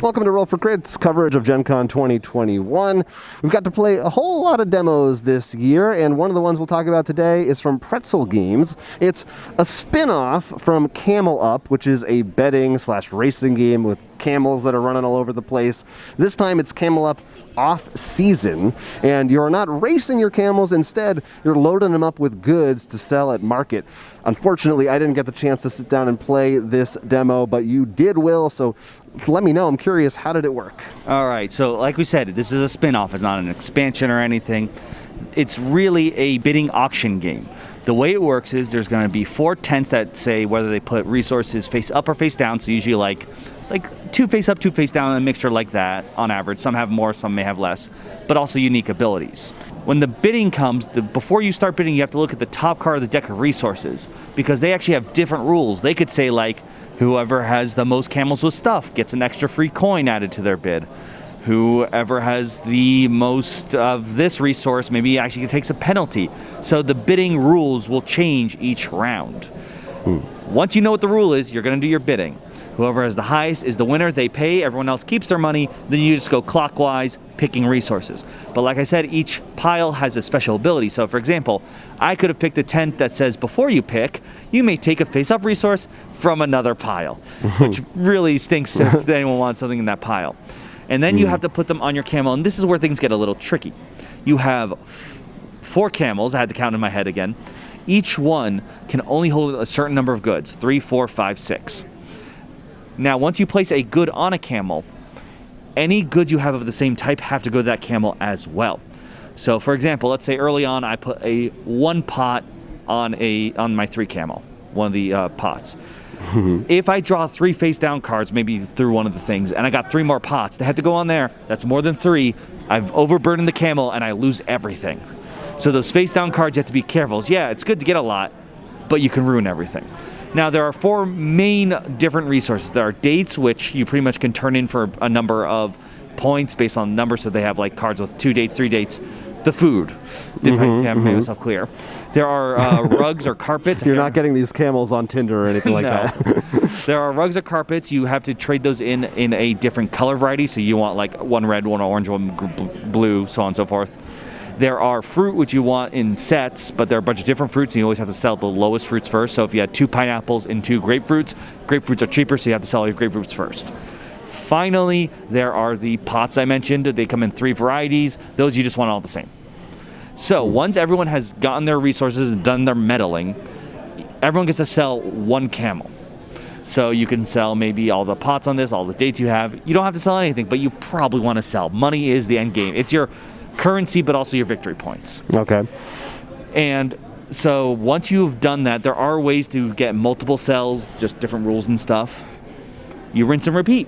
Welcome to Roll for Crits, coverage of Gen Con 2021. We've got to play a whole lot of demos this year, and one of the ones we'll talk about today is from Pretzel Games. It's a spin-off from Camel Up, which is a betting/racing game with camels that are running all over the place. This time it's Camel Up off-season, and you're not racing your camels. Instead, you're loading them up with goods to sell at market. Unfortunately, I didn't get the chance to sit down and play this demo, but you did, Will, so let me know. I'm curious, how did it work? All right, so like we said, this is a spin-off. It's not an expansion or anything. It's really a bidding auction game. The way it works is there's going to be 4 tents that say whether they put resources face up or face down, so usually like 2 face up, 2 face down, a mixture like that on average. Some have more, some may have less, but also unique abilities. When the bidding comes, before you start bidding, you have to look at the top card of the deck of resources, because they actually have different rules. They could say, like, whoever has the most camels with stuff gets an extra free coin added to their bid. Whoever has the most of this resource maybe actually takes a penalty. So the bidding rules will change each round. Once you know what the rule is, you're going to do your bidding. Whoever has the highest is the winner. They pay. Everyone else keeps their money. Then you just go clockwise, picking resources. But like I said, each pile has a special ability. So for example, I could have picked a tent that says before you pick, you may take a face-up resource from another pile, which really stinks if anyone wants something in that pile. And then you have to put them on your camel, and this is where things get a little tricky. You have 4 camels. I had to count in my head again. Each one can only hold a certain number of goods, 3, 4, 5, 6. Now, once you place a good on a camel, any goods you have of the same type have to go to that camel as well. So, for example, let's say early on I put a 1 pot on my 3 camel, one of the pots. If I draw 3 face-down cards, maybe through one of the things, and I got 3 more pots, they have to go on there. That's more than 3. I've overburdened the camel, and I lose everything. So those face-down cards, you have to be careful. Yeah, it's good to get a lot, but you can ruin everything. Now, there are 4 main different resources. There are dates, which you pretty much can turn in for a number of points based on numbers. So they have like cards with 2 dates, 3 dates. The food, if I haven't made myself clear. There are rugs or carpets. You're not getting these camels on Tinder or anything like that. There are rugs or carpets. You have to trade those in a different color variety. So you want like 1 red, 1 orange, 1 blue, so on and so forth. There are fruit, which you want in sets, but there are a bunch of different fruits, and you always have to sell the lowest fruits first. So if you had 2 pineapples and 2 grapefruits, grapefruits are cheaper, so you have to sell your grapefruits first. Finally, there are the pots I mentioned. They come in 3 varieties. Those you just want all the same. So once everyone has gotten their resources and done their meddling, everyone gets to sell 1 camel. So you can sell maybe all the pots on this, all the dates you have. You don't have to sell anything, but you probably want to sell. Money is the end game. It's your currency, but also your victory points. Okay. And so once you've done that, there are ways to get multiple sells, just different rules and stuff. You rinse and repeat.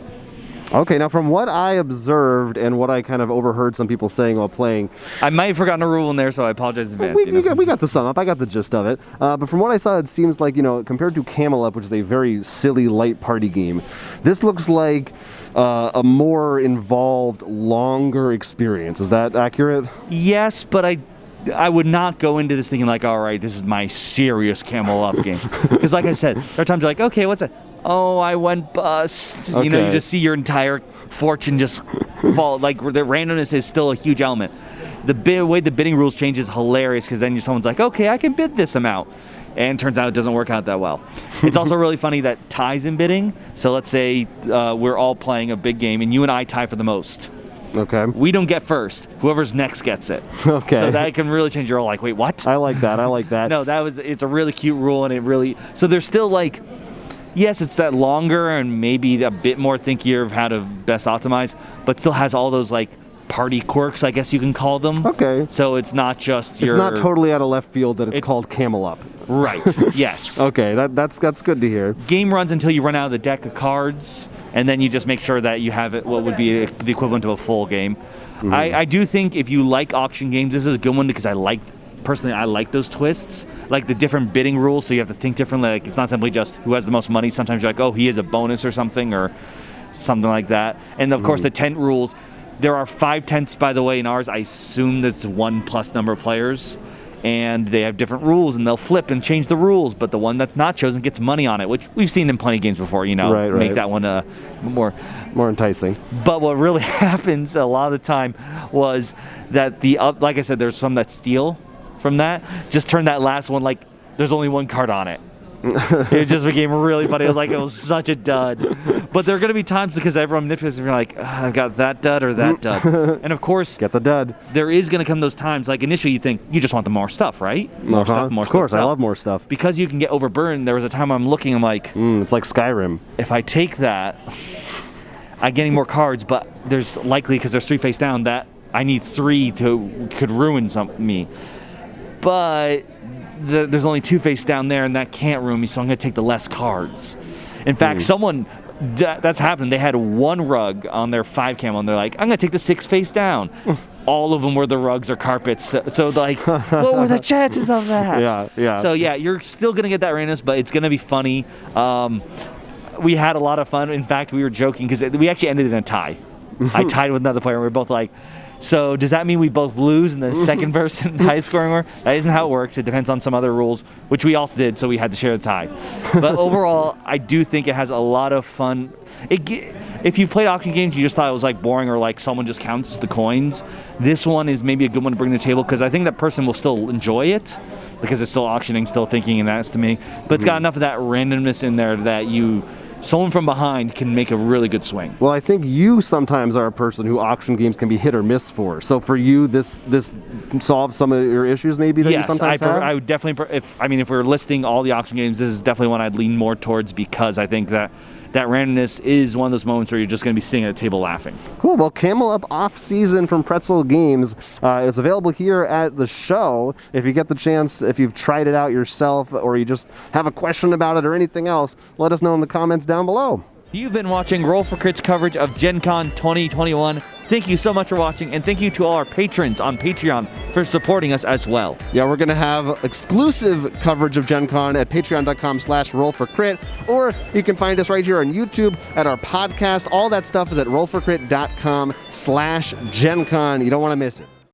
Okay, now from what I observed and what I kind of overheard some people saying while playing, I might have forgotten a rule in there, so I apologize in advance. We got the sum up. I got the gist of it. But from what I saw, it seems like, compared to Camel Up, which is a very silly, light party game, this looks like a more involved, longer experience. Is that accurate? Yes, but I would not go into this thinking like, all right, this is my serious Camel Up game. Because like I said, there are times you're like, okay, what's that? Oh, I went bust. Okay. You just see your entire fortune just fall. Like, the randomness is still a huge element. The way the bidding rules change is hilarious, because then someone's like, okay, I can bid this amount. And it turns out it doesn't work out that well. It's also really funny that ties in bidding. So let's say we're all playing a big game, and you and I tie for the most. Okay. We don't get first. Whoever's next gets it. Okay. So that can really change. You're all like, wait, what? I like that. No, it's a really cute rule, and it really... So there's still like... Yes, it's that longer and maybe a bit more thinkier of how to best optimize, but still has all those like party quirks, I guess you can call them. Okay. So it's not just your... It's not totally out of left field that it's called Camel Up. Right. Yes. Okay, that's good to hear. Game runs until you run out of the deck of cards, and then you just make sure that you have it, what would be the equivalent to a full game. Mm-hmm. I do think if you like auction games, this is a good one, because I like those twists, like the different bidding rules, so you have to think differently. Like, it's not simply just who has the most money. Sometimes you're like, oh, he has a bonus or something like that. And of course, the tent rules. There are 5 tents, by the way, in ours. I assume that's 1 plus number of players. and they have different rules, and they'll flip and change the rules, but the one that's not chosen gets money on it, which we've seen in plenty of games before, Right. make that one more enticing. But what really happens a lot of the time was that like I said, there's some that steal from that. Just turn that last one like there's only one card on it. It just became really funny. It was such a dud. But there are going to be times because everyone manipulates and you're like, I've got that dud or that dud. And of course, get the dud. There is going to come those times, like initially you think, you just want the more stuff, right? More stuff, more Of stuff. course, I love more stuff. Because you can get overburdened, there was a time I'm looking, I'm like... it's like Skyrim. If I take that, I'm getting more cards, but there's likely, because there's 3 face down, that I need 3 could ruin me. But... there's only 2 face down there, and that can't ruin me, so I'm going to take the less cards. In fact, someone, that's happened. They had 1 rug on their 5 camel, and they're like, I'm going to take the 6 face down. All of them were the rugs or carpets. So like, what were the chances of that? Yeah. So, yeah, you're still going to get that randomness, but it's going to be funny. We had a lot of fun. In fact, we were joking, because we actually ended in a tie. I tied with another player, and we were both like, so does that mean we both lose and the second person highest scoring were? That isn't how it works. It depends on some other rules, which we also did, so we had to share the tie. But overall, I do think it has a lot of fun. If you've played auction games, you just thought it was like boring or like someone just counts the coins. This one is maybe a good one to bring to the table because I think that person will still enjoy it because it's still auctioning, still thinking, and that's to me. But it's got enough of that randomness in there that someone from behind can make a really good swing. Well, I think you sometimes are a person who auction games can be hit or miss for. So for you, this solves some of your issues maybe that you sometimes have? I would definitely, if we're listing all the auction games, this is definitely one I'd lean more towards because I think that randomness is one of those moments where you're just going to be sitting at a table laughing. Cool. Well, Camel Up off-season from Pretzel Games is available here at the show. If you get the chance, if you've tried it out yourself or you just have a question about it or anything else, let us know in the comments down below. You've been watching Roll for Crits coverage of Gen Con 2021. Thank you so much for watching, and thank you to all our patrons on Patreon for supporting us as well. Yeah, we're going to have exclusive coverage of Gen Con at patreon.com/rollforcrit, or you can find us right here on YouTube at our podcast. All that stuff is at rollforcrit.com/GenCon. You don't want to miss it.